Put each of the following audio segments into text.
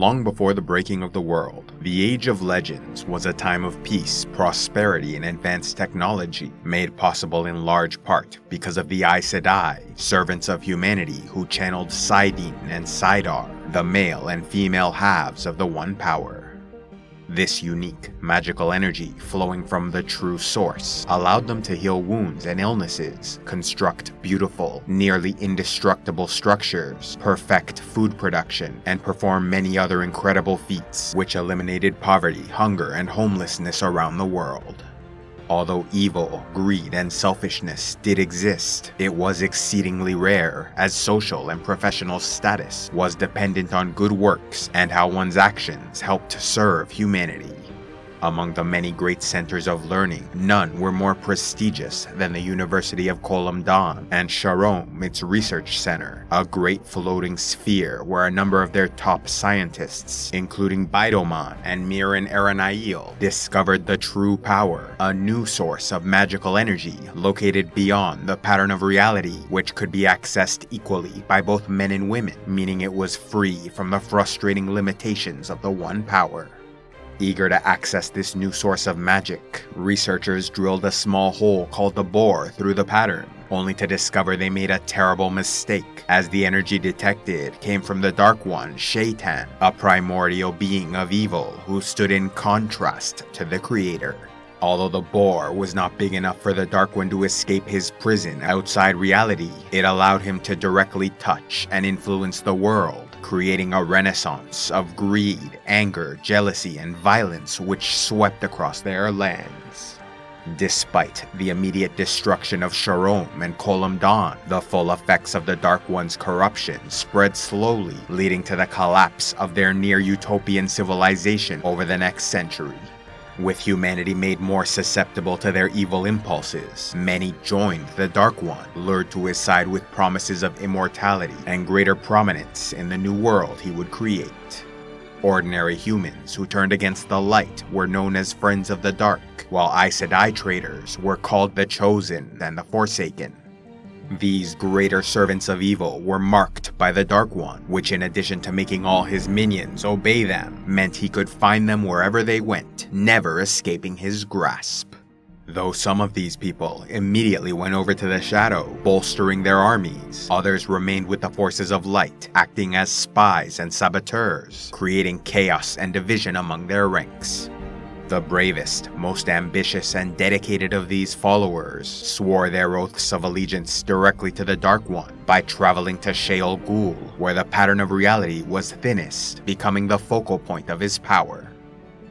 Long before the breaking of the world, the Age of Legends was a time of peace, prosperity, and advanced technology, made possible in large part because of the Aes Sedai, servants of humanity who channeled saidin and saidar, the male and female halves of the One Power. This unique, magical energy flowing from the true source allowed them to heal wounds and illnesses, construct beautiful, nearly indestructible structures, perfect food production, and perform many other incredible feats, which eliminated poverty, hunger, and homelessness around the world. Although evil, greed, and selfishness did exist, it was exceedingly rare, as social and professional status was dependent on good works and how one's actions helped serve humanity. Among the many great centers of learning, none were more prestigious than the University of Kohlem Dan and Sharom, its research center, a great floating sphere where a number of their top scientists, including Bidoman and Miran Eranail, discovered the true power, a new source of magical energy located beyond the pattern of reality, which could be accessed equally by both men and women, meaning it was free from the frustrating limitations of the One Power. Eager to access this new source of magic, researchers drilled a small hole called the bore through the pattern, only to discover they made a terrible mistake, as the energy detected came from the Dark One, Shaitan, a primordial being of evil who stood in contrast to the Creator. Although the bore was not big enough for the Dark One to escape his prison outside reality, it allowed him to directly touch and influence the world, creating a renaissance of greed, anger, jealousy, and violence which swept across their lands. Despite the immediate destruction of Sharom and Kohlem Dan, the full effects of the Dark One's corruption spread slowly, leading to the collapse of their near-utopian civilization over the next century. With humanity made more susceptible to their evil impulses, many joined the Dark One, lured to his side with promises of immortality and greater prominence in the new world he would create. Ordinary humans who turned against the light were known as Friends of the Dark, while Aes Sedai traitors were called the Chosen and the Forsaken. These greater servants of evil were marked by the Dark One, which in addition to making all his minions obey them, meant he could find them wherever they went, never escaping his grasp. Though some of these people immediately went over to the Shadow, bolstering their armies, others remained with the forces of light, acting as spies and saboteurs, creating chaos and division among their ranks. The bravest, most ambitious, and dedicated of these followers swore their oaths of allegiance directly to the Dark One by traveling to Sheol Ghul, where the pattern of reality was thinnest, becoming the focal point of his power.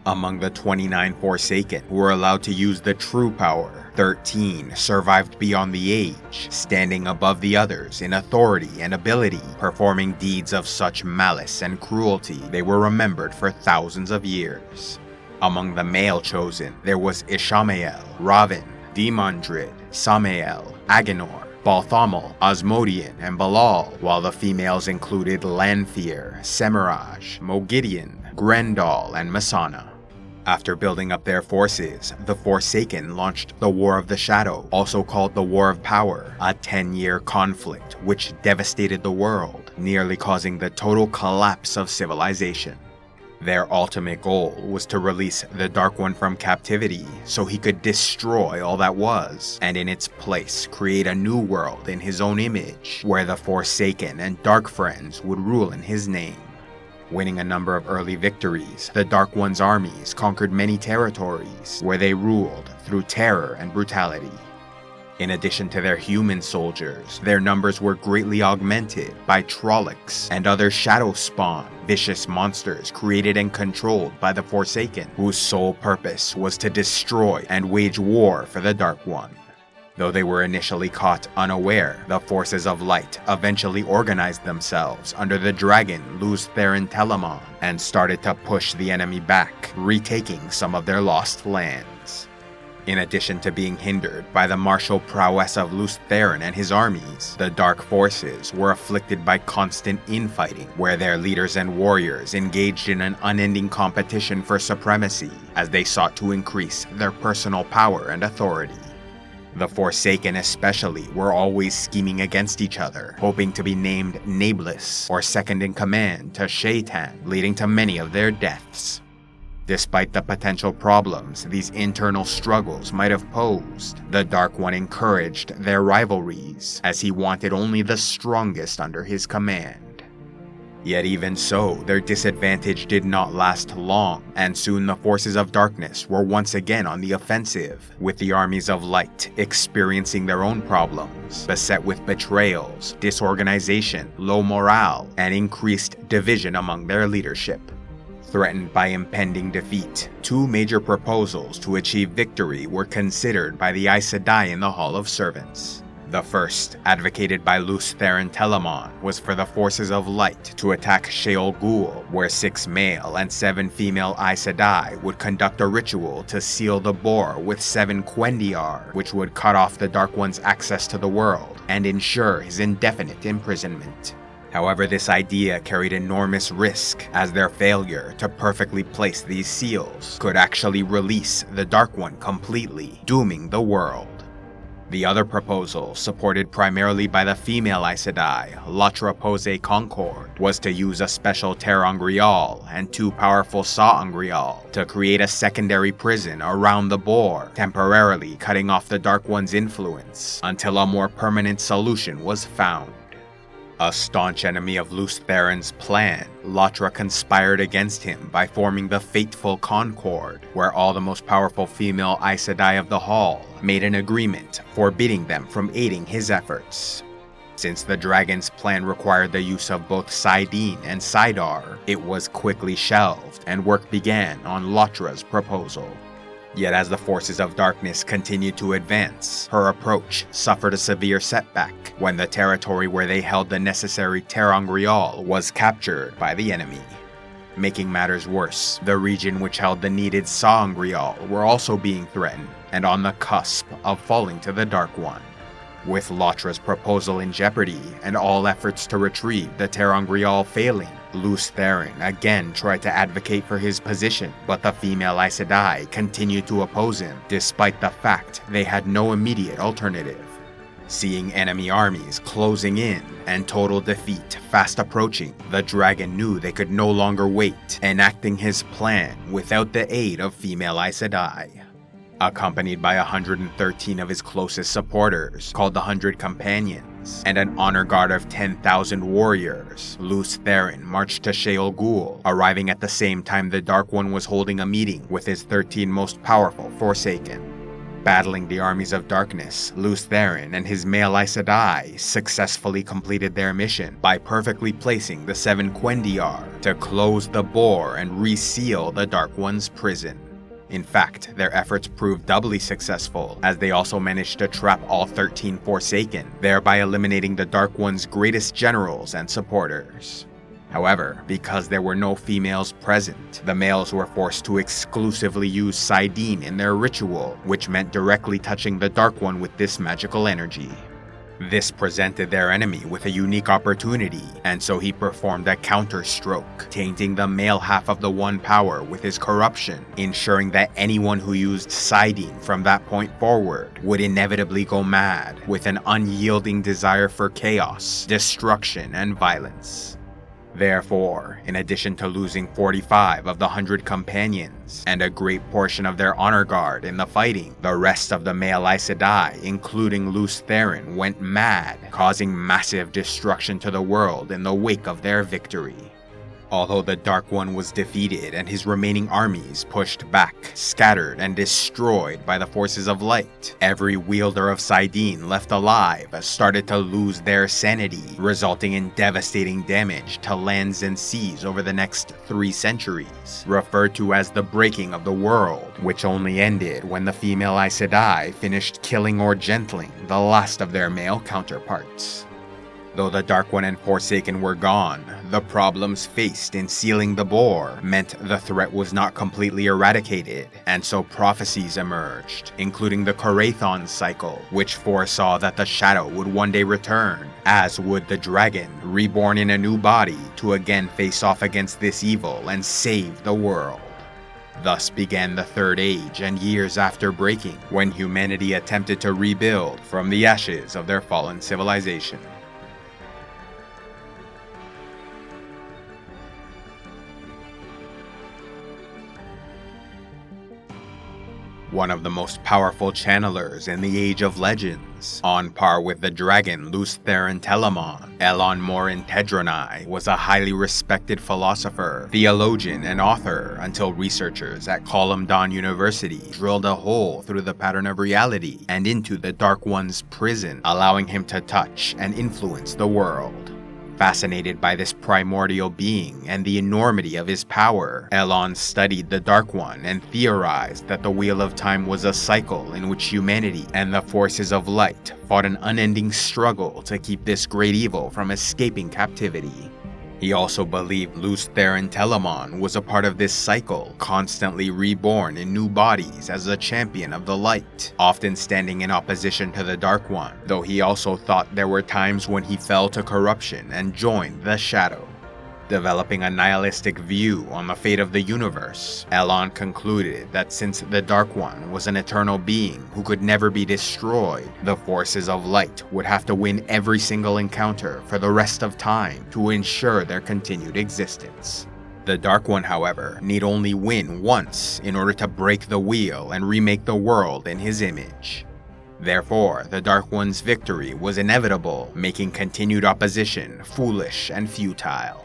Among the 29 Forsaken who were allowed to use the true power, 13 survived beyond the age, standing above the others in authority and ability, performing deeds of such malice and cruelty they were remembered for thousands of years. Among the male chosen, there was Ishamael, Ravin, Demandrid, Samael, Agenor, Balthamel, Osmodian, and Balal, while the females included Lanfear, Semiraj, Mogideon, Grendal, and Masana. After building up their forces, the Forsaken launched the War of the Shadow, also called the War of Power, a 10-year conflict which devastated the world, nearly causing the total collapse of civilization. Their ultimate goal was to release the Dark One from captivity so he could destroy all that was, and in its place create a new world in his own image, where the Forsaken and Dark Friends would rule in his name. Winning a number of early victories, the Dark One's armies conquered many territories, where they ruled through terror and brutality. In addition to their human soldiers, their numbers were greatly augmented by Trollocs and other shadow spawn, vicious monsters created and controlled by the Forsaken, whose sole purpose was to destroy and wage war for the Dark One. Though they were initially caught unaware, the forces of light eventually organized themselves under the dragon Lews Therin Telamon and started to push the enemy back, retaking some of their lost lands. In addition to being hindered by the martial prowess of Lews Therin and his armies, the Dark Forces were afflicted by constant infighting, where their leaders and warriors engaged in an unending competition for supremacy as they sought to increase their personal power and authority. The Forsaken especially were always scheming against each other, hoping to be named Nameless or second in command to Shaitan, leading to many of their deaths. Despite the potential problems these internal struggles might have posed, the Dark One encouraged their rivalries, as he wanted only the strongest under his command. Yet even so, their disadvantage did not last long, and soon the forces of darkness were once again on the offensive, with the armies of light experiencing their own problems, beset with betrayals, disorganization, low morale, and increased division among their leadership. Threatened by impending defeat, two major proposals to achieve victory were considered by the Aes Sedai in the Hall of Servants. The first, advocated by Lews Therin Telamon, was for the forces of light to attack Sheol Gul, where 6 male and 7 female Aes Sedai would conduct a ritual to seal the bore with 7 Quendiar, which would cut off the Dark One's access to the world and ensure his indefinite imprisonment. However, this idea carried enormous risk, as their failure to perfectly place these seals could actually release the Dark One completely, dooming the world. The other proposal, supported primarily by the female Aes Sedai, Latra Pose Concord, was to use a special ter'angreal and 2 powerful sa'angreal to create a secondary prison around the bore, temporarily cutting off the Dark One's influence until a more permanent solution was found. A staunch enemy of Lews Therin's plan, Latra conspired against him by forming the Fateful Concord, where all the most powerful female Aes Sedai of the Hall made an agreement forbidding them from aiding his efforts. Since the dragon's plan required the use of both saidin and saidar, it was quickly shelved and work began on Latra's proposal. Yet as the forces of darkness continued to advance, her approach suffered a severe setback when the territory where they held the necessary ter'angreal was captured by the enemy. Making matters worse, the region which held the needed sa'angreal were also being threatened and on the cusp of falling to the Dark One. With Latra's proposal in jeopardy and all efforts to retrieve the ter'angreal failing, Lews Therin again tried to advocate for his position, but the female Aes Sedai continued to oppose him, despite the fact they had no immediate alternative. Seeing enemy armies closing in and total defeat fast approaching, the dragon knew they could no longer wait, enacting his plan without the aid of female Aes Sedai. Accompanied by 113 of his closest supporters, called the 100 Companions, and an honor guard of 10,000 warriors, Lews Therin marched to Sheol Gul, arriving at the same time the Dark One was holding a meeting with his 13 most powerful Forsaken. Battling the armies of darkness, Lews Therin and his male Aes Sedai successfully completed their mission by perfectly placing the 7 Quendiar to close the bore and reseal the Dark One's prison. In fact, their efforts proved doubly successful, as they also managed to trap all 13 Forsaken, thereby eliminating the Dark One's greatest generals and supporters. However, because there were no females present, the males were forced to exclusively use saidin in their ritual, which meant directly touching the Dark One with this magical energy. This presented their enemy with a unique opportunity, and so he performed a counterstroke, tainting the male half of the One Power with his corruption, ensuring that anyone who used saidin from that point forward would inevitably go mad with an unyielding desire for chaos, destruction, and violence. Therefore, in addition to losing 45 of the 100 Companions and a great portion of their honor guard in the fighting, the rest of the male Aes Sedai, including Lews Therin, went mad, causing massive destruction to the world in the wake of their victory. Although the Dark One was defeated and his remaining armies pushed back, scattered, and destroyed by the forces of light, every wielder of saidin left alive started to lose their sanity, resulting in devastating damage to lands and seas over the next 3 centuries, referred to as the Breaking of the World, which only ended when the female Aes Sedai finished killing or gentling the last of their male counterparts. Though the Dark One and Forsaken were gone, the problems faced in sealing the bore meant the threat was not completely eradicated, and so prophecies emerged, including the Korathon cycle, which foresaw that the Shadow would one day return, as would the dragon, reborn in a new body to again face off against this evil and save the world. Thus began the Third Age, and years after breaking, when humanity attempted to rebuild from the ashes of their fallen civilization. One of the most powerful channelers in the Age of Legends, on par with the dragon Lews Therin Telamon, Elon Morin Tedronai was a highly respected philosopher, theologian, and author until researchers at Column Dawn University drilled a hole through the pattern of reality and into the Dark One's prison, allowing him to touch and influence the world. Fascinated by this primordial being and the enormity of his power, Elon studied the Dark One and theorized that the Wheel of Time was a cycle in which humanity and the forces of light fought an unending struggle to keep this great evil from escaping captivity. He also believed Lews Therin Telamon was a part of this cycle, constantly reborn in new bodies as a champion of the light, often standing in opposition to the Dark One, though he also thought there were times when he fell to corruption and joined the Shadow. Developing a nihilistic view on the fate of the universe, Elon concluded that since the Dark One was an eternal being who could never be destroyed, the forces of light would have to win every single encounter for the rest of time to ensure their continued existence. The Dark One, however, need only win once in order to break the wheel and remake the world in his image. Therefore, the Dark One's victory was inevitable, making continued opposition foolish and futile.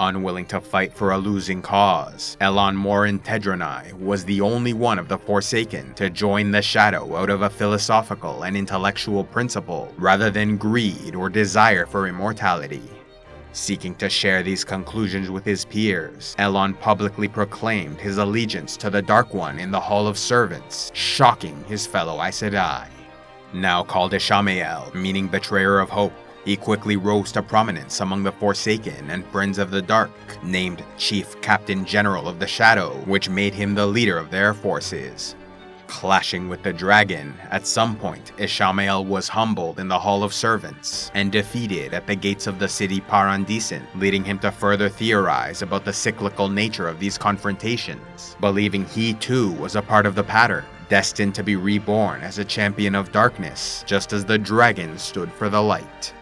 Unwilling to fight for a losing cause, Elon Morin Tedronai was the only one of the Forsaken to join the Shadow out of a philosophical and intellectual principle, rather than greed or desire for immortality. Seeking to share these conclusions with his peers, Elon publicly proclaimed his allegiance to the Dark One in the Hall of Servants, shocking his fellow Aes Sedai. Now called Ishamael, meaning Betrayer of Hope, he quickly rose to prominence among the Forsaken and Friends of the Dark, named Chief Captain General of the Shadow, which made him the leader of their forces. Clashing with the dragon, at some point Ishamael was humbled in the Hall of Servants and defeated at the gates of the city Paradisen, leading him to further theorize about the cyclical nature of these confrontations, believing he too was a part of the pattern, destined to be reborn as a champion of darkness, just as the dragon stood for the light.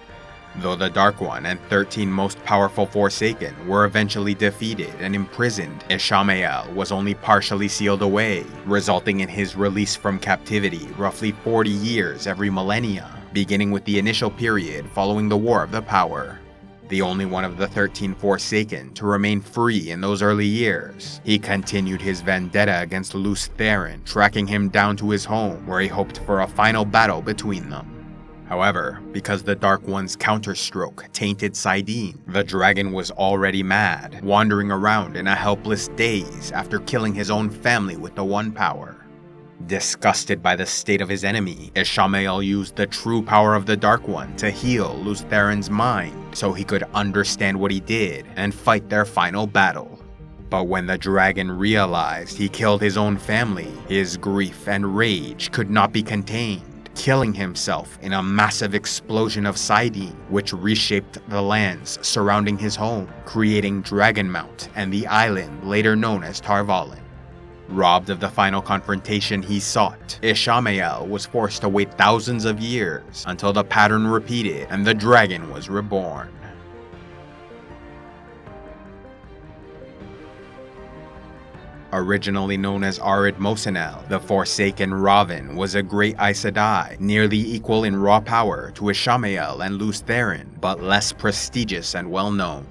Though the Dark One and 13 most powerful Forsaken were eventually defeated and imprisoned, Ishamael was only partially sealed away, resulting in his release from captivity roughly 40 years every millennia, beginning with the initial period following the War of the Power. The only one of the 13 Forsaken to remain free in those early years, he continued his vendetta against Lews Therin, tracking him down to his home where he hoped for a final battle between them. However, because the Dark One's counterstroke tainted saidin, the dragon was already mad, wandering around in a helpless daze after killing his own family with the One Power. Disgusted by the state of his enemy, Ishamael used the true power of the Dark One to heal Lews Therin's mind so he could understand what he did and fight their final battle. But when the dragon realized he killed his own family, his grief and rage could not be contained, killing himself in a massive explosion of saidin, which reshaped the lands surrounding his home, creating Dragonmount and the island later known as Tar Valon. Robbed of the final confrontation he sought, Ishamael was forced to wait thousands of years until the pattern repeated and the dragon was reborn. Originally known as Arid Mosinel, the Forsaken Ravin was a great Aes Sedai, nearly equal in raw power to Ishamael and Lews Therin, but less prestigious and well-known.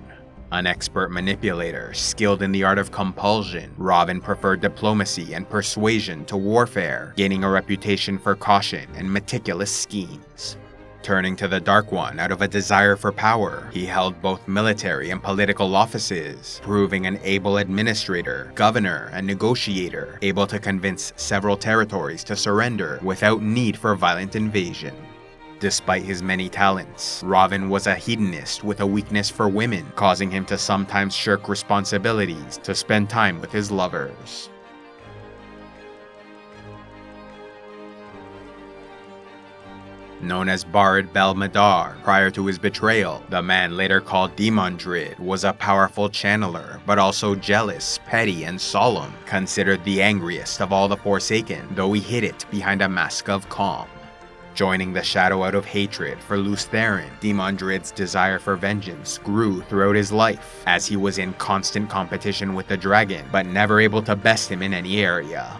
An expert manipulator, skilled in the art of compulsion, Ravin preferred diplomacy and persuasion to warfare, gaining a reputation for caution and meticulous schemes. Turning to the Dark One out of a desire for power, he held both military and political offices, proving an able administrator, governor, and negotiator, able to convince several territories to surrender without need for violent invasion. Despite his many talents, Ravin was a hedonist with a weakness for women, causing him to sometimes shirk responsibilities to spend time with his lovers. Known as Barid Belmadar prior to his betrayal, the man later called Demandrid was a powerful channeler, but also jealous, petty, and solemn, considered the angriest of all the Forsaken, though he hid it behind a mask of calm. Joining the Shadow out of hatred for Lews Therin, Demandrid's desire for vengeance grew throughout his life, as he was in constant competition with the dragon, but never able to best him in any area.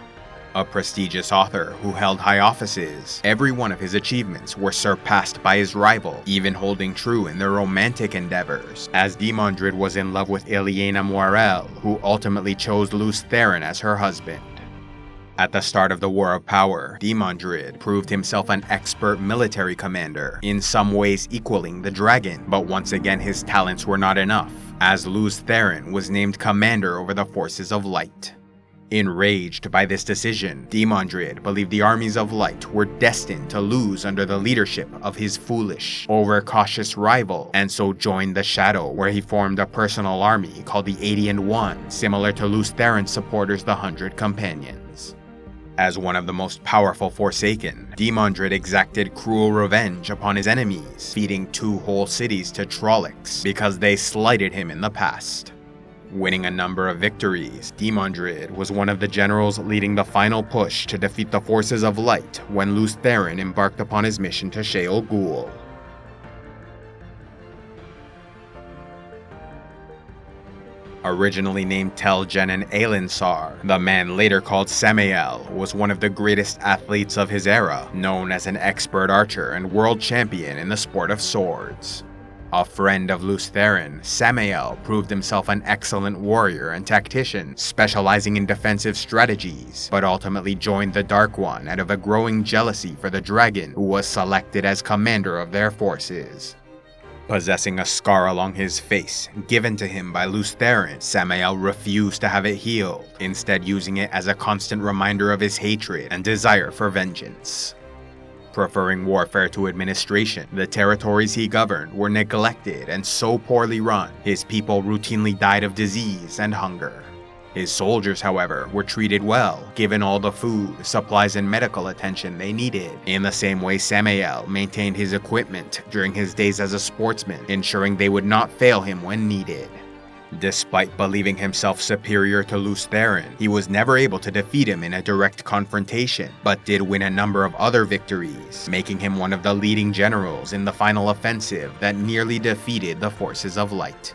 A prestigious author who held high offices, every one of his achievements were surpassed by his rival, even holding true in their romantic endeavors, as Demandrid was in love with Ilyena Moirelle, who ultimately chose Lews Therin as her husband. At the start of the War of Power, Demandrid proved himself an expert military commander, in some ways equaling the dragon, but once again his talents were not enough, as Lews Therin was named commander over the Forces of Light. Enraged by this decision, Demandrid believed the armies of light were destined to lose under the leadership of his foolish, overcautious rival, and so joined the Shadow, where he formed a personal army called the 80-1, similar to Lews Therin's supporters the 100 Companions. As one of the most powerful Forsaken, Demandrid exacted cruel revenge upon his enemies, feeding 2 whole cities to Trollocs because they slighted him in the past. Winning a number of victories, Demandrid was one of the generals leading the final push to defeat the Forces of Light when Lews Therin embarked upon his mission to Shayol Ghul. Originally named Tel'Jenen Aelinsar, the man later called Samael was one of the greatest athletes of his era, known as an expert archer and world champion in the sport of swords. A friend of Lews Therin, Samael proved himself an excellent warrior and tactician, specializing in defensive strategies, but ultimately joined the Dark One out of a growing jealousy for the dragon who was selected as commander of their forces. Possessing a scar along his face, given to him by Lews Therin, Samael refused to have it healed, instead using it as a constant reminder of his hatred and desire for vengeance. Preferring warfare to administration, the territories he governed were neglected and so poorly run, his people routinely died of disease and hunger. His soldiers, however, were treated well, given all the food, supplies, and medical attention they needed. In the same way, Samael maintained his equipment during his days as a sportsman, ensuring they would not fail him when needed. Despite believing himself superior to Lews Therin, he was never able to defeat him in a direct confrontation, but did win a number of other victories, making him one of the leading generals in the final offensive that nearly defeated the Forces of Light.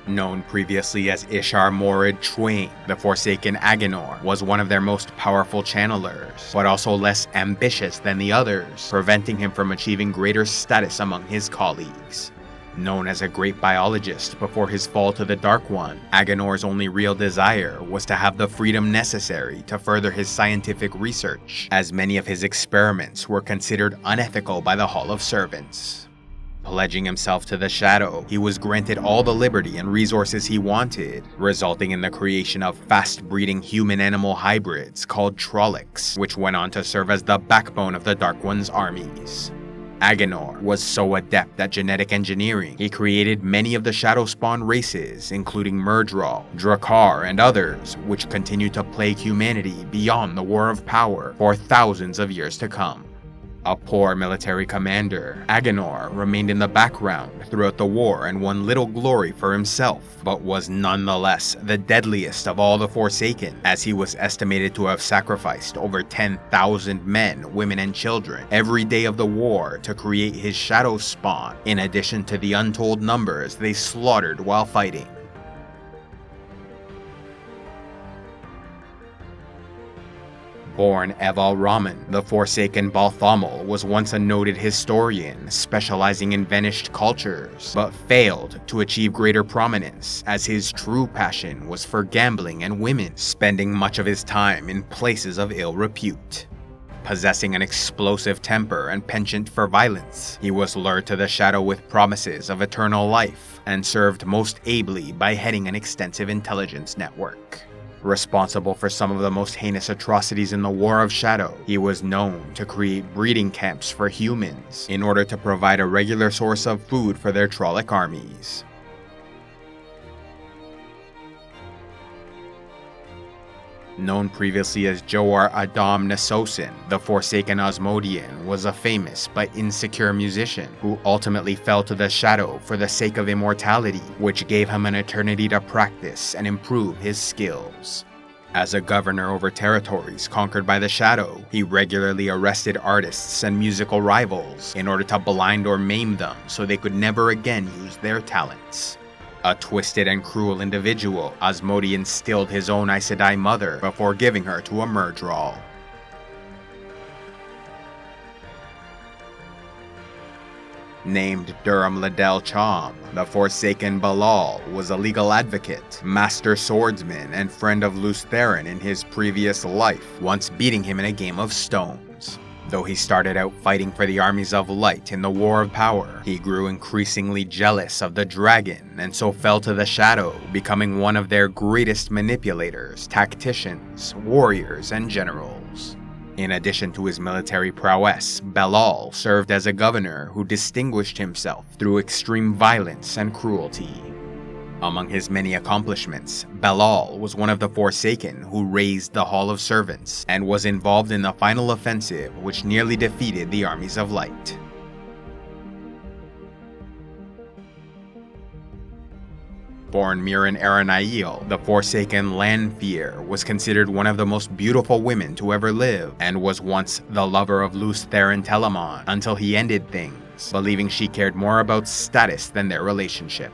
Known previously as Ishar Morid Twain, the Forsaken Agenor was one of their most powerful channelers, but also less ambitious than the others, preventing him from achieving greater status among his colleagues. Known as a great biologist before his fall to the Dark One, Agenor's only real desire was to have the freedom necessary to further his scientific research, as many of his experiments were considered unethical by the Hall of Servants. Pledging himself to the Shadow, he was granted all the liberty and resources he wanted, resulting in the creation of fast-breeding human-animal hybrids called Trollocs, which went on to serve as the backbone of the Dark One's armies. Agenor was so adept at genetic engineering, he created many of the Shadow-spawn races, including Myrddraal, Drakkar, and others, which continued to plague humanity beyond the War of Power for thousands of years to come. A poor military commander, Agenor remained in the background throughout the war and won little glory for himself, but was nonetheless the deadliest of all the Forsaken, as he was estimated to have sacrificed over 10,000 men, women, and children every day of the war to create his Shadow spawn, in addition to the untold numbers they slaughtered while fighting. Born Eval Raman, the Forsaken Balthamel was once a noted historian specializing in vanished cultures, but failed to achieve greater prominence as his true passion was for gambling and women, spending much of his time in places of ill repute. Possessing an explosive temper and penchant for violence, he was lured to the Shadow with promises of eternal life, and served most ably by heading an extensive intelligence network. Responsible for some of the most heinous atrocities in the War of Shadow, he was known to create breeding camps for humans in order to provide a regular source of food for their Trolloc armies. Known previously as Joar Adam Nesosin, the Forsaken Osmodian was a famous but insecure musician who ultimately fell to the Shadow for the sake of immortality, which gave him an eternity to practice and improve his skills. As a governor over territories conquered by the Shadow, he regularly arrested artists and musical rivals in order to blind or maim them so they could never again use their talents. A twisted and cruel individual, Osmodian stilled his own Aes Sedai mother before giving her to a Myrddraal. Named Durham Liddell Cham, the Forsaken Balal was a legal advocate, master swordsman, and friend of Lews Therin in his previous life, once beating him in a game of stones. Though he started out fighting for the armies of light in the War of Power, he grew increasingly jealous of the dragon and so fell to the Shadow, becoming one of their greatest manipulators, tacticians, warriors, and generals. In addition to his military prowess, Balal served as a governor who distinguished himself through extreme violence and cruelty. Among his many accomplishments, Balal was one of the Forsaken who razed the Hall of Servants and was involved in the final offensive which nearly defeated the armies of light. Born Mirin Aranail, the Forsaken Lanfear was considered one of the most beautiful women to ever live and was once the lover of Lews Therin Telamon until he ended things, believing she cared more about status than their relationship.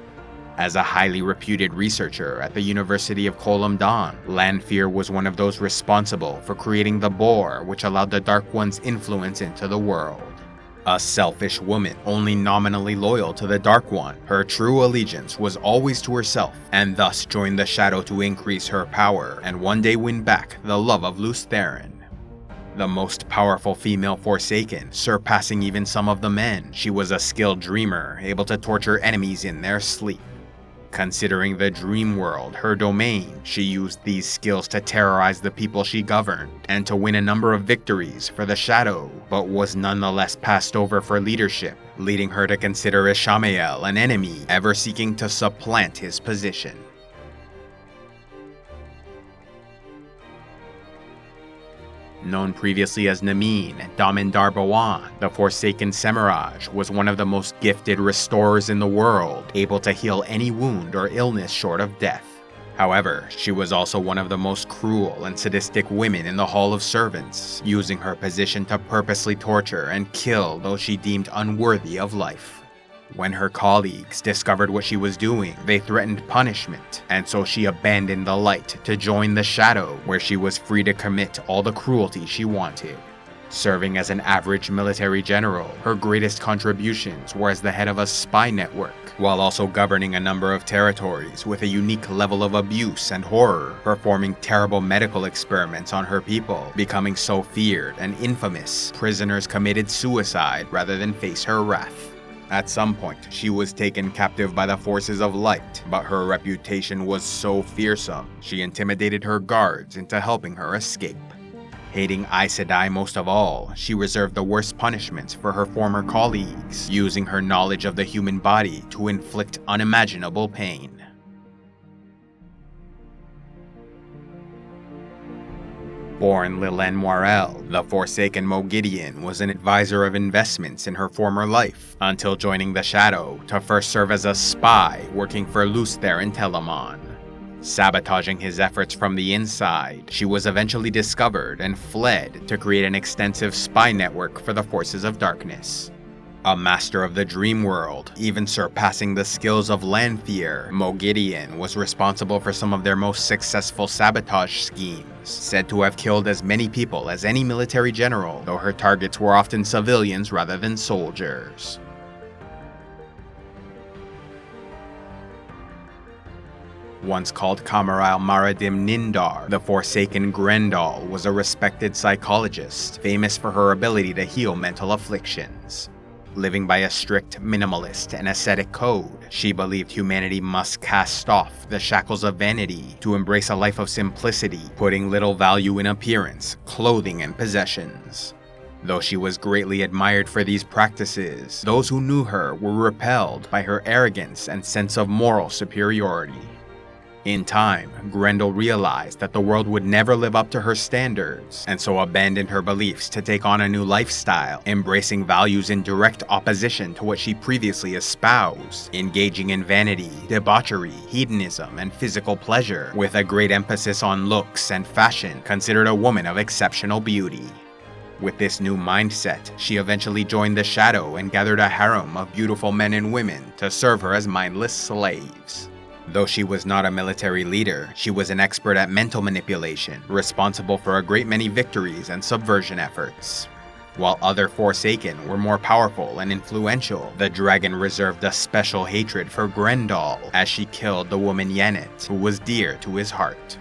As a highly reputed researcher at the University of Colum Dawn, Lanfear was one of those responsible for creating the Bore, which allowed the Dark One's influence into the world. A selfish woman, only nominally loyal to the Dark One, her true allegiance was always to herself, and thus joined the Shadow to increase her power and one day win back the love of Lews Therin. The most powerful female Forsaken, surpassing even some of the men, she was a skilled dreamer, able to torture enemies in their sleep. Considering the dream world her domain, she used these skills to terrorize the people she governed and to win a number of victories for the Shadow, but was nonetheless passed over for leadership, leading her to consider Ishamael an enemy ever seeking to supplant his position. Known previously as Nameen, Damindar Bawan, the Forsaken Semiraj was one of the most gifted restorers in the world, able to heal any wound or illness short of death. However, she was also one of the most cruel and sadistic women in the Hall of Servants, using her position to purposely torture and kill those she deemed unworthy of life. When her colleagues discovered what she was doing, they threatened punishment, and so she abandoned the light to join the Shadow, where she was free to commit all the cruelty she wanted. Serving as an average military general, her greatest contributions were as the head of a spy network, while also governing a number of territories with a unique level of abuse and horror, performing terrible medical experiments on her people, becoming so feared and infamous, prisoners committed suicide rather than face her wrath. At some point, she was taken captive by the forces of light, but her reputation was so fearsome, she intimidated her guards into helping her escape. Hating Aes Sedai most of all, she reserved the worst punishments for her former colleagues, using her knowledge of the human body to inflict unimaginable pain. Born Lilen Moirel, the Forsaken Moghedien was an advisor of investments in her former life, until joining the Shadow to first serve as a spy working for Lews Therin Telamon. Sabotaging his efforts from the inside, she was eventually discovered and fled to create an extensive spy network for the forces of darkness. A master of the dream world, even surpassing the skills of Lanfear, Moghedien was responsible for some of their most successful sabotage schemes, said to have killed as many people as any military general, though her targets were often civilians rather than soldiers. Once called Kamaral Maradim Nindar, the Forsaken Grendal was a respected psychologist, famous for her ability to heal mental afflictions. Living by a strict minimalist and ascetic code, she believed humanity must cast off the shackles of vanity to embrace a life of simplicity, putting little value in appearance, clothing, and possessions. Though she was greatly admired for these practices, those who knew her were repelled by her arrogance and sense of moral superiority. In time, Grendel realized that the world would never live up to her standards, and so abandoned her beliefs to take on a new lifestyle, embracing values in direct opposition to what she previously espoused, engaging in vanity, debauchery, hedonism, and physical pleasure, with a great emphasis on looks and fashion, considered a woman of exceptional beauty. With this new mindset, she eventually joined the Shadow and gathered a harem of beautiful men and women to serve her as mindless slaves. Though she was not a military leader, she was an expert at mental manipulation, responsible for a great many victories and subversion efforts. While other Forsaken were more powerful and influential, the dragon reserved a special hatred for Grendel, as she killed the woman Yennefer, who was dear to his heart.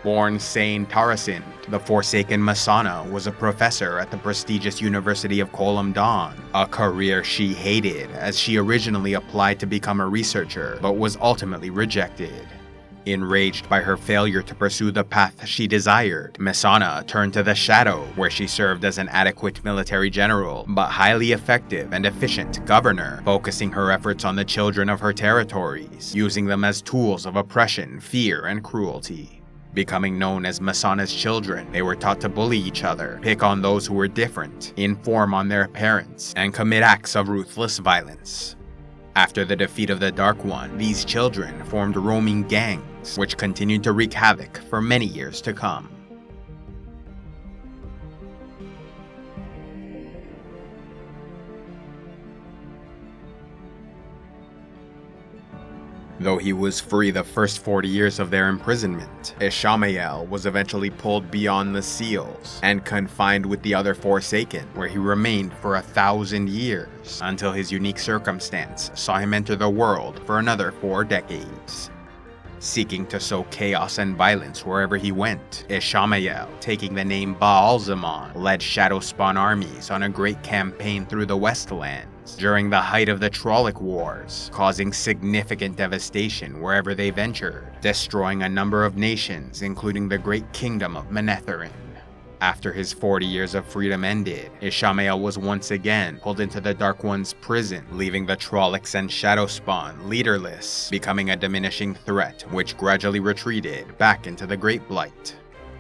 Born Saint Tarasind, the Forsaken Mesaana was a professor at the prestigious University of Colum Dawn, a career she hated as she originally applied to become a researcher but was ultimately rejected. Enraged by her failure to pursue the path she desired, Mesaana turned to the Shadow, where she served as an adequate military general, but highly effective and efficient governor, focusing her efforts on the children of her territories, using them as tools of oppression, fear, and cruelty. Becoming known as Mesaana's children, they were taught to bully each other, pick on those who were different, inform on their parents, and commit acts of ruthless violence. After the defeat of the Dark One, these children formed roaming gangs, which continued to wreak havoc for many years to come. Though he was free the first 40 years of their imprisonment, Ishamael was eventually pulled beyond the seals and confined with the other Forsaken, where he remained for 1,000 years, until his unique circumstance saw him enter the world for another 4 decades. Seeking to sow chaos and violence wherever he went, Ishamael, taking the name Baalzamon, led Shadowspawn armies on a great campaign through the Westlands during the height of the Trolloc Wars, causing significant devastation wherever they ventured, destroying a number of nations, including the great kingdom of Manetheren. After his 40 years of freedom ended, Ishamael was once again pulled into the Dark One's prison, leaving the Trollocs and Shadowspawn leaderless, becoming a diminishing threat which gradually retreated back into the Great Blight.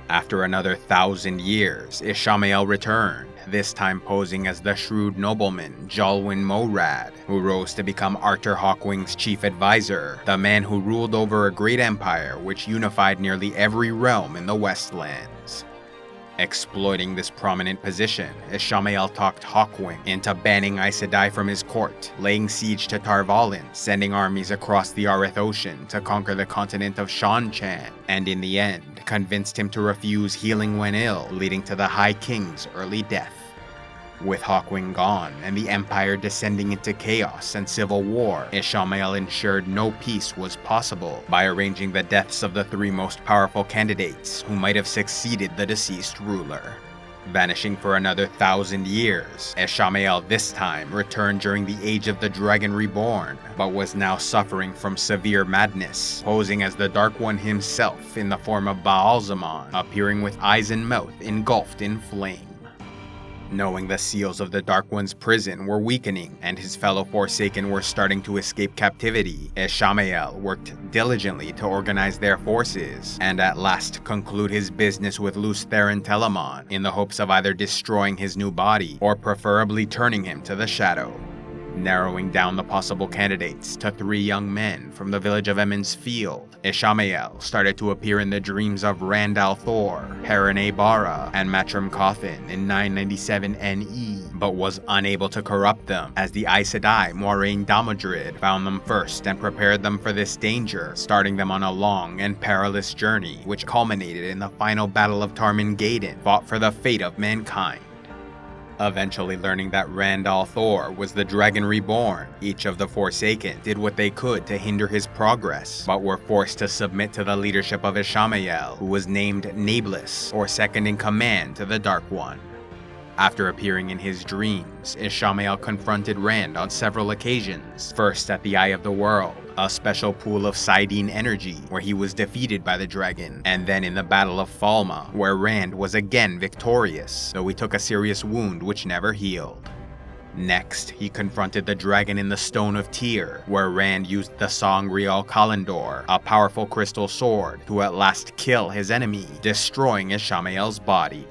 After another 1,000 years, Ishamael returned, this time posing as the shrewd nobleman Jalwyn Morad, who rose to become Arthur Hawkwing's chief advisor, the man who ruled over a great empire which unified nearly every realm in the Westlands. Exploiting this prominent position, Ishamael talked Hawkwing into banning Aes Sedai from his court, laying siege to Tar Valon, sending armies across the Areth Ocean to conquer the continent of Shan-Chan, and in the end, convinced him to refuse healing when ill, leading to the High King's early death. With Hawkwing gone and the Empire descending into chaos and civil war, Ishamael ensured no peace was possible by arranging the deaths of the 3 most powerful candidates who might have succeeded the deceased ruler. Vanishing for another 1,000 years, Ishamael this time returned during the Age of the Dragon Reborn, but was now suffering from severe madness, posing as the Dark One himself in the form of Baalzamon, appearing with eyes and mouth engulfed in flame. Knowing the seals of the Dark One's prison were weakening and his fellow Forsaken were starting to escape captivity, Ishamael worked diligently to organize their forces and at last conclude his business with Lews Therin Telamon in the hopes of either destroying his new body or preferably turning him to the Shadow. Narrowing down the possible candidates to 3 young men from the village of Emond's Field, Ishamael started to appear in the dreams of Rand al'Thor, Perrin Aybara, and Matrim Cauthon in 997 NE, but was unable to corrupt them as the Aes Sedai Moiraine Damodred found them first and prepared them for this danger, starting them on a long and perilous journey which culminated in the final battle of Tarmangaden, fought for the fate of mankind. Eventually learning that Rand al'Thor was the Dragon Reborn, each of the Forsaken did what they could to hinder his progress, but were forced to submit to the leadership of Ishamael, who was named Nameless, or second in command to the Dark One. After appearing in his dreams, Ishamael confronted Rand on several occasions, first at the Eye of the World, a special pool of Saidin energy where he was defeated by the dragon, and then in the Battle of Falme, where Rand was again victorious, though he took a serious wound which never healed. Next, he confronted the dragon in the Stone of Tyr, where Rand used the Sangreal Kalendor, a powerful crystal sword, to at last kill his enemy, destroying Ishamael's body.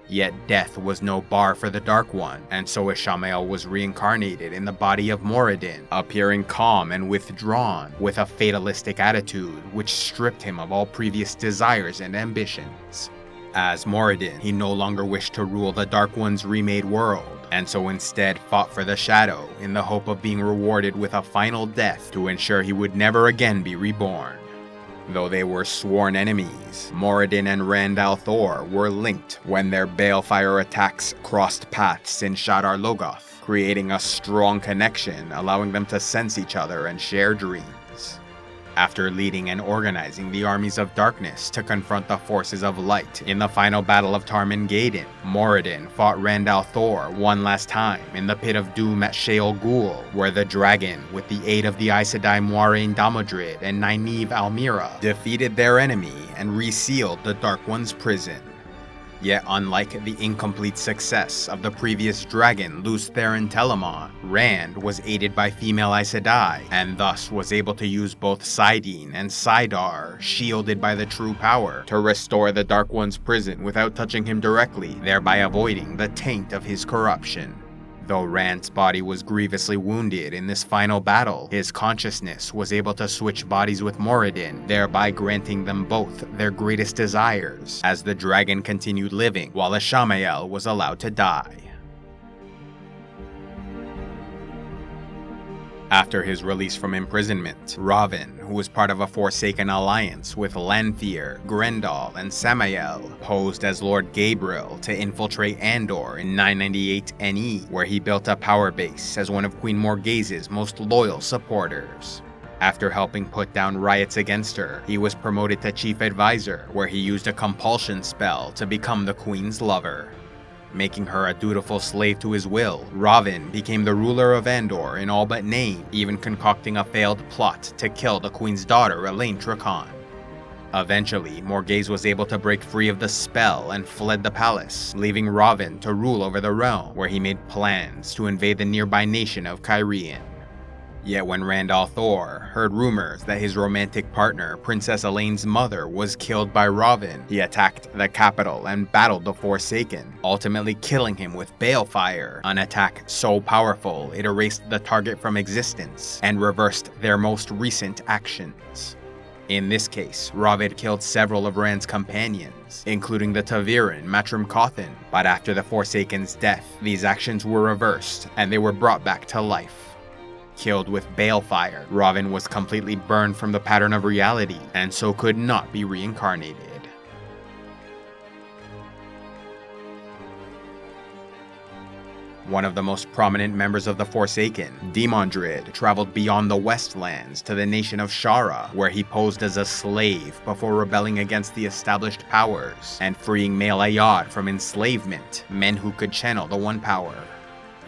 Yet death was no bar for the Dark One, and so Ishamael was reincarnated in the body of Moradin, appearing calm and withdrawn, with a fatalistic attitude which stripped him of all previous desires and ambitions. As Moradin, he no longer wished to rule the Dark One's remade world, and so instead fought for the Shadow in the hope of being rewarded with a final death to ensure he would never again be reborn. Though they were sworn enemies, Moradin and Rand al'Thor were linked when their balefire attacks crossed paths in Shadar Logoth, creating a strong connection allowing them to sense each other and share dreams. After leading and organizing the armies of darkness to confront the forces of light in the final battle of Tarmangaden, Moradin fought Rand al'Thor one last time in the pit of doom at Sheol Ghul, where the dragon, with the aid of the Aes Sedai Moiraine Damodred and Nynaeve Almira, defeated their enemy and resealed the Dark One's prison. Yet unlike the incomplete success of the previous dragon Lews Therin Telamon, Rand was aided by female Aes Sedai, and thus was able to use both saidin and saidar, shielded by the true power, to restore the Dark One's prison without touching him directly, thereby avoiding the taint of his corruption. Though Rand's body was grievously wounded in this final battle, his consciousness was able to switch bodies with Moradin, thereby granting them both their greatest desires, as the dragon continued living while Ishamael was allowed to die. After his release from imprisonment, Rahvin, who was part of a Forsaken alliance with Lanfear, Grendel, and Samael, posed as Lord Gabriel to infiltrate Andor in 998 NE, where he built a power base as one of Queen Morghase's most loyal supporters. After helping put down riots against her, he was promoted to Chief Advisor, where he used a compulsion spell to become the Queen's lover. Making her a dutiful slave to his will, Rahvin became the ruler of Andor in all but name, even concocting a failed plot to kill the Queen's daughter, Elaine Trakhan. Eventually, Morghase was able to break free of the spell and fled the palace, leaving Rahvin to rule over the realm, where he made plans to invade the nearby nation of Cairhien. Yet when Rand al'Thor heard rumors that his romantic partner, Princess Elaine's mother, was killed by Rahvin, he attacked the capital and battled the Forsaken, ultimately killing him with balefire, an attack so powerful it erased the target from existence and reversed their most recent actions. In this case, Rahvin killed several of Rand's companions, including the ta'veren Matrim Cauthon, but after the Forsaken's death, these actions were reversed and they were brought back to life. Killed with balefire, Rahvin was completely burned from the pattern of reality, and so could not be reincarnated. One of the most prominent members of the Forsaken, Demandred, traveled beyond the Westlands to the nation of Shara, where he posed as a slave before rebelling against the established powers and freeing male Ayad from enslavement, men who could channel the One Power.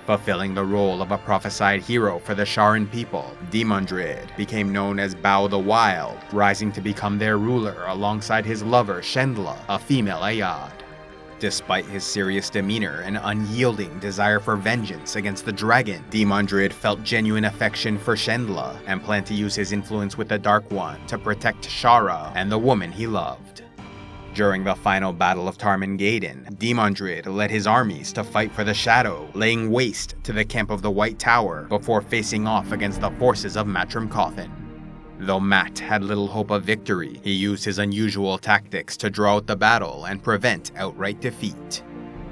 Fulfilling the role of a prophesied hero for the Sharran people, Demandred became known as Bao the Wild, rising to become their ruler alongside his lover Shendla, a female Ayad. Despite his serious demeanor and unyielding desire for vengeance against the dragon, Demandred felt genuine affection for Shendla and planned to use his influence with the Dark One to protect Shara and the woman he loved. During the final battle of Tarmangaden, Demandred led his armies to fight for the Shadow, laying waste to the camp of the White Tower before facing off against the forces of Matrim Cauthon. Though Mat had little hope of victory, he used his unusual tactics to draw out the battle and prevent outright defeat.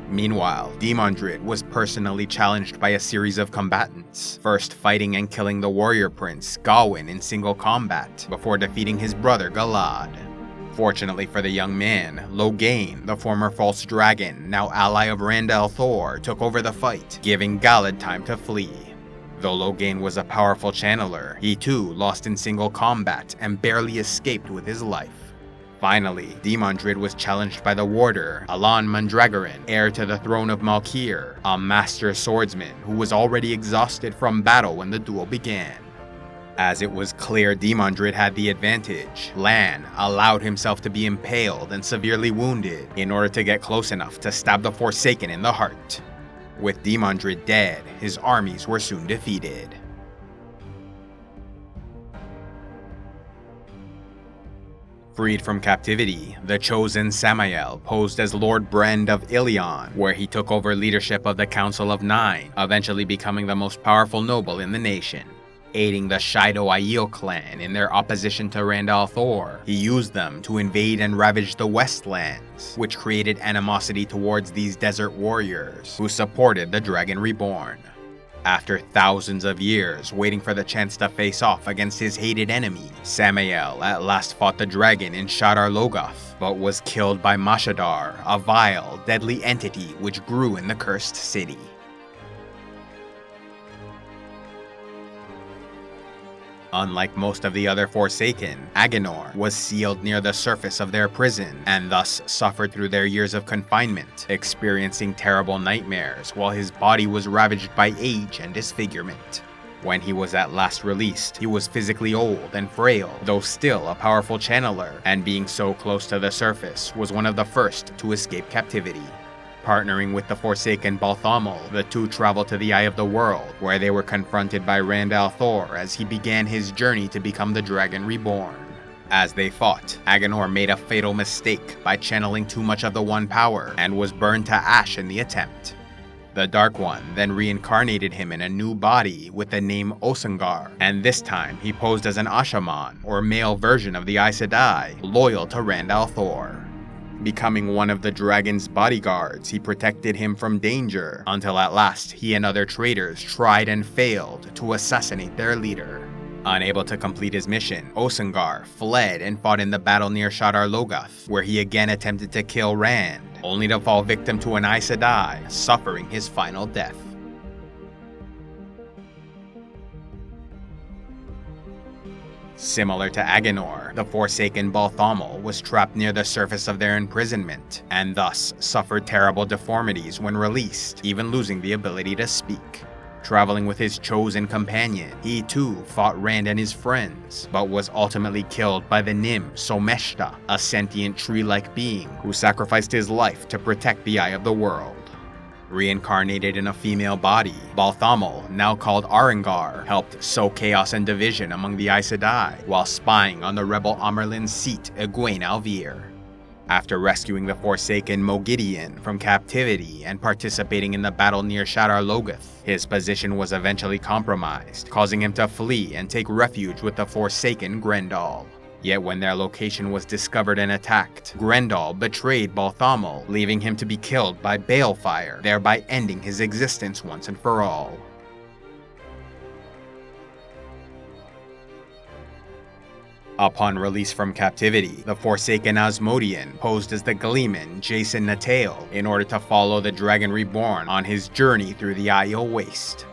Meanwhile, Demandred was personally challenged by a series of combatants, first fighting and killing the warrior prince Gawyn in single combat, before defeating his brother Galad. Fortunately for the young man, Logain, the former false dragon, now ally of Rand al'Thor, took over the fight, giving Galad time to flee. Though Logain was a powerful channeler, he too lost in single combat and barely escaped with his life. Finally, Demandred was challenged by the warder, Alan Mandragoran, heir to the throne of Malkir, a master swordsman who was already exhausted from battle when the duel began. As it was clear Demandred had the advantage, Lan allowed himself to be impaled and severely wounded in order to get close enough to stab the Forsaken in the heart. With Demandred dead, his armies were soon defeated. Freed from captivity, the chosen Samael posed as Lord Brand of Ilion, where he took over leadership of the Council of Nine, eventually becoming the most powerful noble in the nation. Aiding the Shaido Aiel clan in their opposition to Rand al'Thor, he used them to invade and ravage the Westlands, which created animosity towards these desert warriors, who supported the Dragon Reborn. After thousands of years waiting for the chance to face off against his hated enemy, Samael at last fought the dragon in Shadar Logoth, but was killed by Mashadar, a vile, deadly entity which grew in the cursed city. Unlike most of the other Forsaken, Aginor was sealed near the surface of their prison, and thus suffered through their years of confinement, experiencing terrible nightmares while his body was ravaged by age and disfigurement. When he was at last released, he was physically old and frail, though still a powerful channeler, and being so close to the surface, was one of the first to escape captivity. Partnering with the Forsaken Balthamel, the two traveled to the Eye of the World, where they were confronted by Rand al'Thor as he began his journey to become the Dragon Reborn. As they fought, Aginor made a fatal mistake by channeling too much of the One Power, and was burned to ash in the attempt. The Dark One then reincarnated him in a new body with the name Osangar, and this time he posed as an Ashaman, or male version of the Aes Sedai, loyal to Rand al'Thor. Becoming one of the dragon's bodyguards, he protected him from danger, until at last he and other traitors tried and failed to assassinate their leader. Unable to complete his mission, Osangar fled and fought in the battle near Shadar Logoth, where he again attempted to kill Rand, only to fall victim to an Aes Sedai, suffering his final death. Similar to Aginor, the Forsaken Balthamel was trapped near the surface of their imprisonment, and thus suffered terrible deformities when released, even losing the ability to speak. Traveling with his chosen companion, he too fought Rand and his friends, but was ultimately killed by the Nim Someshta, a sentient tree-like being who sacrificed his life to protect the Eye of the World. Reincarnated in a female body, Balthamel, now called Arengar, helped sow chaos and division among the Aes Sedai while spying on the rebel Amerlin's seat, Egwene al'Vir. After rescuing the Forsaken Moghedien from captivity and participating in the battle near Shadar Logoth, his position was eventually compromised, causing him to flee and take refuge with the Forsaken Grendel. Yet when their location was discovered and attacked, Grendel betrayed Balthamel, leaving him to be killed by balefire, thereby ending his existence once and for all. Upon release from captivity, the Forsaken Asmodean posed as the Gleeman Jason Natael in order to follow the Dragon Reborn on his journey through the Aiel Waste.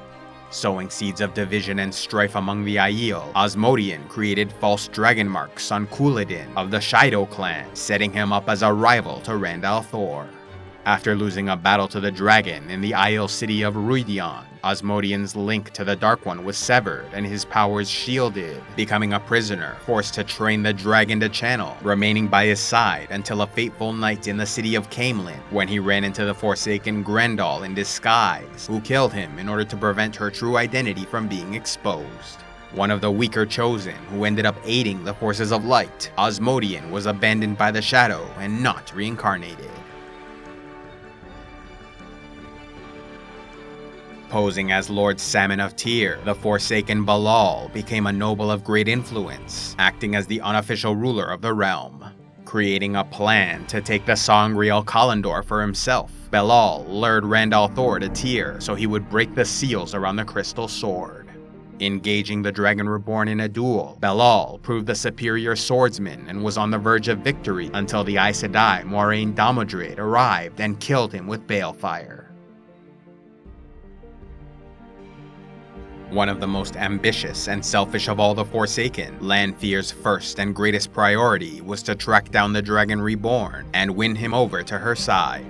Sowing seeds of division and strife among the Aiel, Asmodean created false dragon marks on Couladin of the Shaido clan, setting him up as a rival to Rand al'Thor. After losing a battle to the dragon in the Aiel city of Ruidion, Asmodean's link to the Dark One was severed and his powers shielded, becoming a prisoner forced to train the dragon to channel, remaining by his side until a fateful night in the city of Caemlyn, when he ran into the Forsaken Grendel in disguise, who killed him in order to prevent her true identity from being exposed. One of the weaker chosen, who ended up aiding the forces of light, Asmodean was abandoned by the Shadow and not reincarnated. Posing as Lord Salmon of Tyr, the Forsaken Balal became a noble of great influence, acting as the unofficial ruler of the realm. Creating a plan to take the sangreal Kalandor for himself, Belal lured Rand al'Thor to Tyr so he would break the seals around the crystal sword. Engaging the Dragon Reborn in a duel, Belal proved the superior swordsman and was on the verge of victory until the Aes Sedai Moiraine Damodred arrived and killed him with balefire. One of the most ambitious and selfish of all the Forsaken, Lanfear's first and greatest priority was to track down the Dragon Reborn and win him over to her side.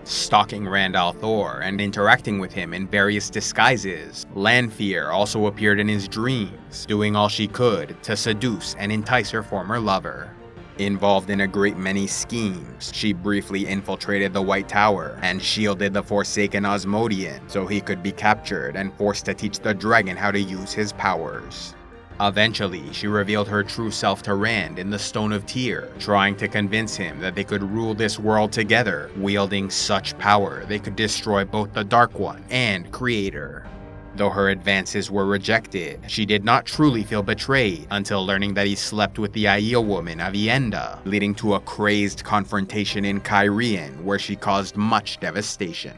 Stalking Rand al'Thor and interacting with him in various disguises, Lanfear also appeared in his dreams, doing all she could to seduce and entice her former lover. Involved in a great many schemes, she briefly infiltrated the White Tower and shielded the Forsaken Osmodian so he could be captured and forced to teach the dragon how to use his powers. Eventually, she revealed her true self to Rand in the Stone of Tyr, trying to convince him that they could rule this world together, wielding such power they could destroy both the Dark One and Creator. Though her advances were rejected, she did not truly feel betrayed until learning that he slept with the Aiel woman Aviendha, leading to a crazed confrontation in Cairhien where she caused much devastation.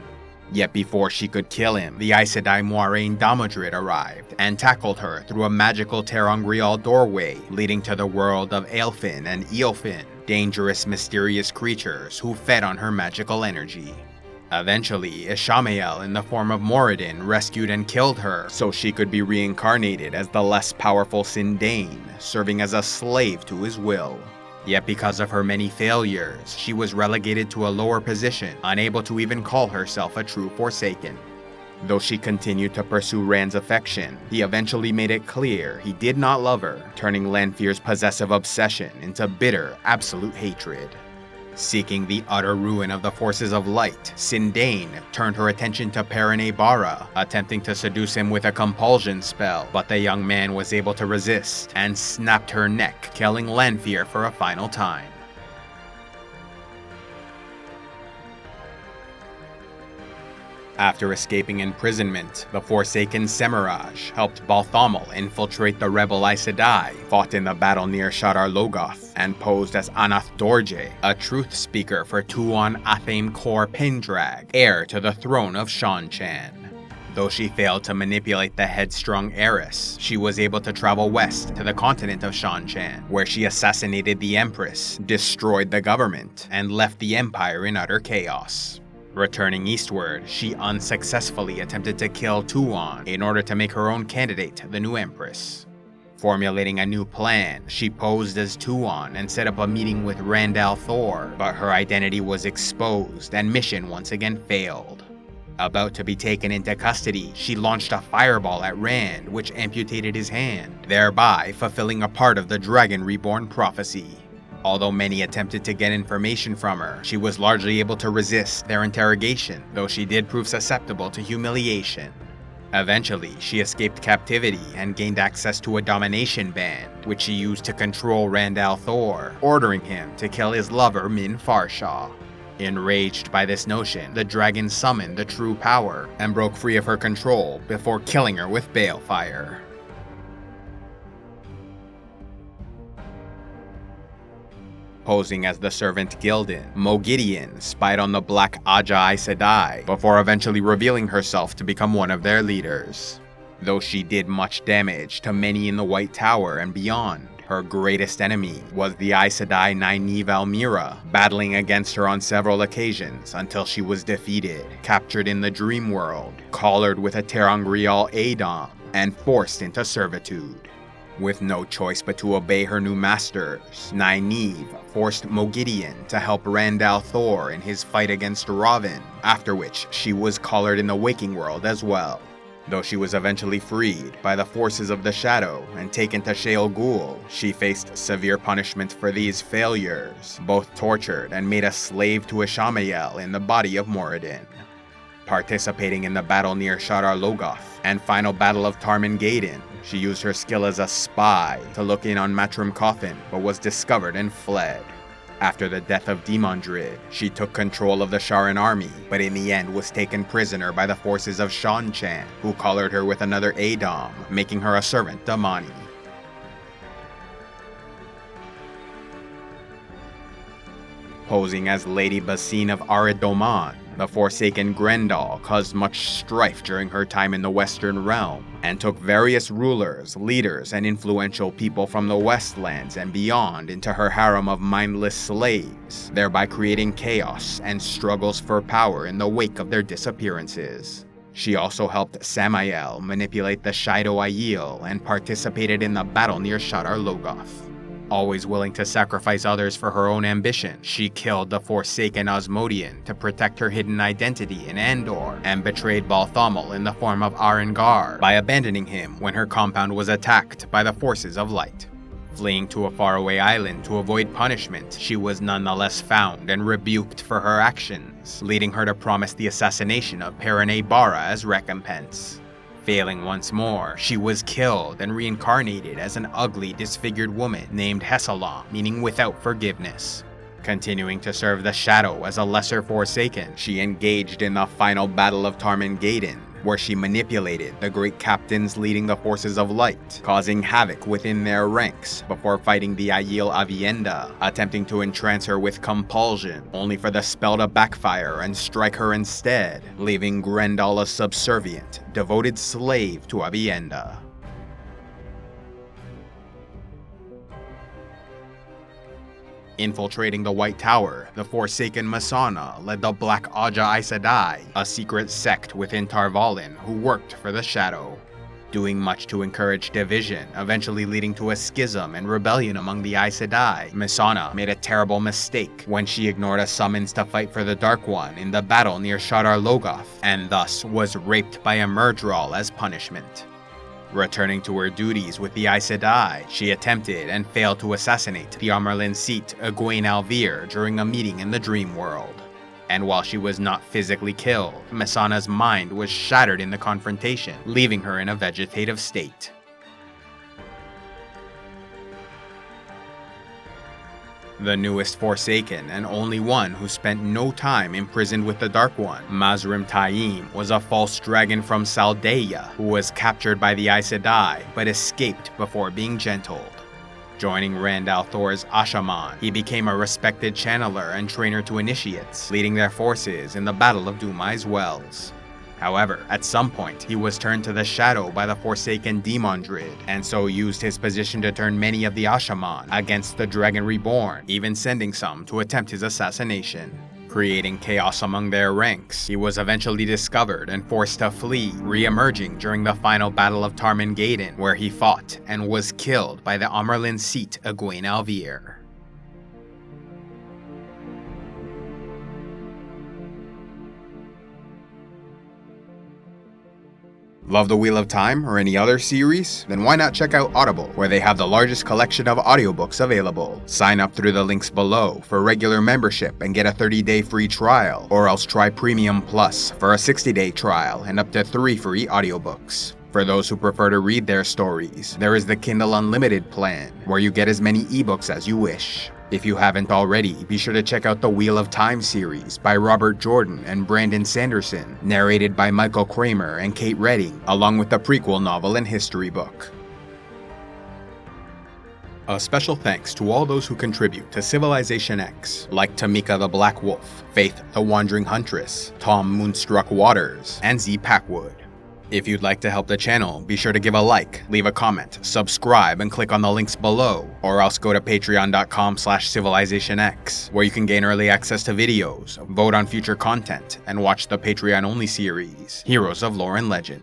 Yet before she could kill him, the Aes Sedai Moiraine Damodred arrived and tackled her through a magical ter'angreal doorway leading to the world of Aelfin and Eilfin, dangerous mysterious creatures who fed on her magical energy. Eventually, Ishamael in the form of Moradin rescued and killed her so she could be reincarnated as the less powerful Sindain, serving as a slave to his will. Yet because of her many failures, she was relegated to a lower position, unable to even call herself a true Forsaken. Though she continued to pursue Rand's affection, he eventually made it clear he did not love her, turning Lanfear's possessive obsession into bitter, absolute hatred. Seeking the utter ruin of the forces of light, Sindain turned her attention to Perrin Aybara, attempting to seduce him with a compulsion spell, but the young man was able to resist and snapped her neck, killing Lanfear for a final time. After escaping imprisonment, the Forsaken Semirhage helped Balthamel infiltrate the rebel Aes Sedai, fought in the battle near Shadar Logoth, and posed as Anath Dorje, a truth speaker for Tuon Athame Kor Pendrag, heir to the throne of Seanchan. Though she failed to manipulate the headstrong heiress, she was able to travel west to the continent of Seanchan, where she assassinated the Empress, destroyed the government, and left the Empire in utter chaos. Returning eastward, she unsuccessfully attempted to kill Tuon in order to make her own candidate the new Empress. Formulating a new plan, she posed as Tuon and set up a meeting with Rand al'Thor, but her identity was exposed and mission once again failed. About to be taken into custody, she launched a fireball at Rand, which amputated his hand, thereby fulfilling a part of the Dragon Reborn prophecy. Although many attempted to get information from her, she was largely able to resist their interrogation, though she did prove susceptible to humiliation. Eventually, she escaped captivity and gained access to a domination band, which she used to control Rand al'Thor, ordering him to kill his lover Min Farshaw. Enraged by this notion, the dragon summoned the true power and broke free of her control before killing her with balefire. Posing as the servant Gildan, Moghedien spied on the Black Ajah Aes Sedai before eventually revealing herself to become one of their leaders. Though she did much damage to many in the White Tower and beyond, her greatest enemy was the Aes Sedai Nynaeve Almyra, battling against her on several occasions until she was defeated, captured in the Dream World, collared with a ter'angreal Adom, and forced into servitude. With no choice but to obey her new masters, Nynaeve forced Moghedien to help Rand al'Thor in his fight against Ravin, after which she was collared in the waking world as well. Though she was eventually freed by the forces of the Shadow and taken to Shayol Ghul, she faced severe punishment for these failures, both tortured and made a slave to Ishamael in the body of Moradin. Participating in the battle near Shadar Logoth and final battle of Tarmangaden, she used her skill as a spy to look in on Matrim Cauthon, but was discovered and fled. After the death of Demandred, she took control of the Sharran army, but in the end was taken prisoner by the forces of Seanchan, who collared her with another Adom, making her a servant to Mani. Posing as Lady Basine of Arid-Doman, the Forsaken Grendel caused much strife during her time in the Western Realm, and took various rulers, leaders, and influential people from the Westlands and beyond into her harem of mindless slaves, thereby creating chaos and struggles for power in the wake of their disappearances. She also helped Samael manipulate the Shaido Aiel and participated in the battle near Shadar Logoth. Always willing to sacrifice others for her own ambition, she killed the Forsaken Osmodian to protect her hidden identity in Andor, and betrayed Balthamel in the form of Arengar by abandoning him when her compound was attacked by the forces of light. Fleeing to a faraway island to avoid punishment, she was nonetheless found and rebuked for her actions, leading her to promise the assassination of Perene Bara as recompense. Failing once more, she was killed and reincarnated as an ugly, disfigured woman named Hessalam, meaning without forgiveness. Continuing to serve the Shadow as a lesser Forsaken, she engaged in the final battle of Tarmangaden, where she manipulated the great captains leading the forces of light, causing havoc within their ranks before fighting the Aiel Avienda, attempting to entrance her with compulsion, only for the spell to backfire and strike her instead, leaving Grendel a subservient, devoted slave to Avienda. Infiltrating the White Tower, the Forsaken Masana led the Black Aja Aes Sedai, a secret sect within Tar Valon who worked for the Shadow. Doing much to encourage division, eventually leading to a schism and rebellion among the Aes Sedai, Masana made a terrible mistake when she ignored a summons to fight for the Dark One in the battle near Shadar Logoth, and thus was raped by a Myrddraal as punishment. Returning to her duties with the Aes Sedai, she attempted and failed to assassinate the Amyrlin Seat Egwene Alvir during a meeting in the Dream World. And while she was not physically killed, Masana's mind was shattered in the confrontation, leaving her in a vegetative state. The newest Forsaken and only one who spent no time imprisoned with the Dark One, Mazrim Taim, was a false dragon from Saldeia who was captured by the Aes Sedai but escaped before being gentled. Joining Rand al'Thor's Ashaman, he became a respected channeler and trainer to initiates, leading their forces in the Battle of Dumai's Wells. However, at some point, he was turned to the Shadow by the Forsaken Demondrid, and so used his position to turn many of the Ashaman against the Dragon Reborn, even sending some to attempt his assassination. Creating chaos among their ranks, he was eventually discovered and forced to flee, re-emerging during the final battle of Tarmangaden, where he fought and was killed by the Amyrlin Seat Egwene Alvir. Love The Wheel of Time or any other series? Then why not check out Audible, where they have the largest collection of audiobooks available. Sign up through the links below for regular membership and get a 30-day free trial, or else try Premium Plus for a 60-day trial and up to 3 free audiobooks. For those who prefer to read their stories, there is the Kindle Unlimited plan, where you get as many ebooks as you wish. If you haven't already, be sure to check out the Wheel of Time series by Robert Jordan and Brandon Sanderson, narrated by Michael Kramer and Kate Redding, along with the prequel novel and history book. A special thanks to all those who contribute to Civilization X, like Tamika the Black Wolf, Faith the Wandering Huntress, Tom Moonstruck Waters, and Z Packwood. If you'd like to help the channel, be sure to give a like, leave a comment, subscribe, and click on the links below, or else go to patreon.com/civilizationx, where you can gain early access to videos, vote on future content, and watch the Patreon-only series, Heroes of Lore and Legend.